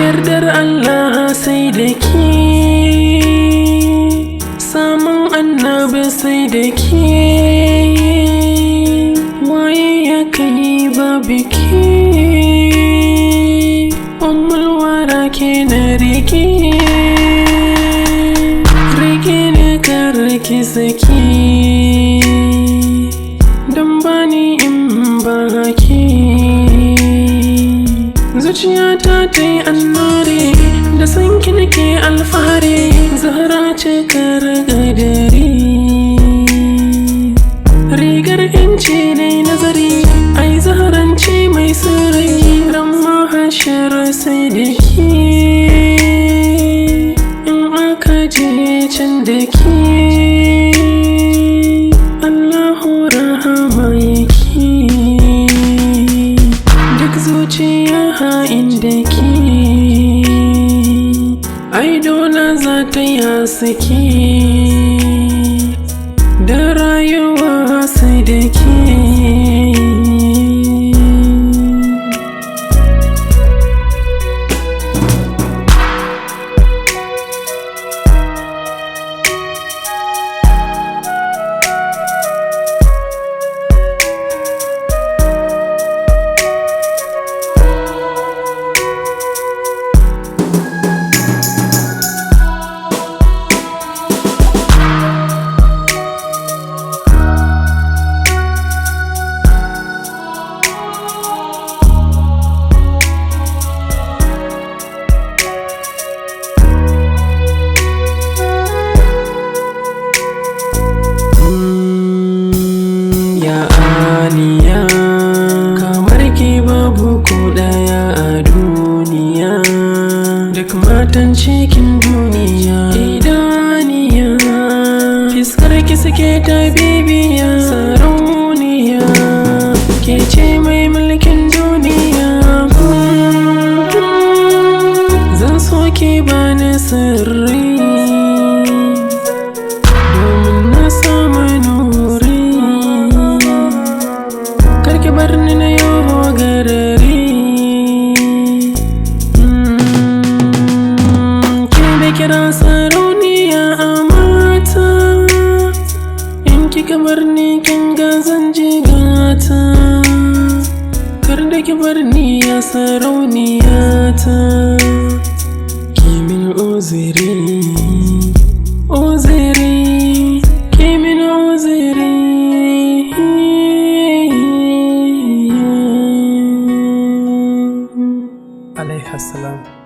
Yardar Allah sai da ke, samun annabi sai da ke, waye ya kai babu ke, ummul wara ke na rike ni karki saki, dan bani in ba ke. Zuciyata ta yi annuri da sanki nake alfahari, zahra ce kar gadari, rigar yanci ne nazari, ai zaharanci mai sirri, ran mahashar sai da ke, in aka je can da ke, Allahu rahama yake, duk zuciya inda ke, ai dole za ta yi haske, da rayuwa sai da ke. Kamar ki babu ko daya a duniya, duk matan cikin duniya idaniya, fiskar ki suke ta bibiya, sarauniya ke ce mai mulkin duniya. Zan so ki bani sirri domin na samu nuri, karki barni na yau garari, ke da kira sarauniya a mata, in kika barni kin ga zan ji gata, kar da ki barni ya sarauniya ta, kimin uzuri, uzuri, kimin uzuri. عليه السلام.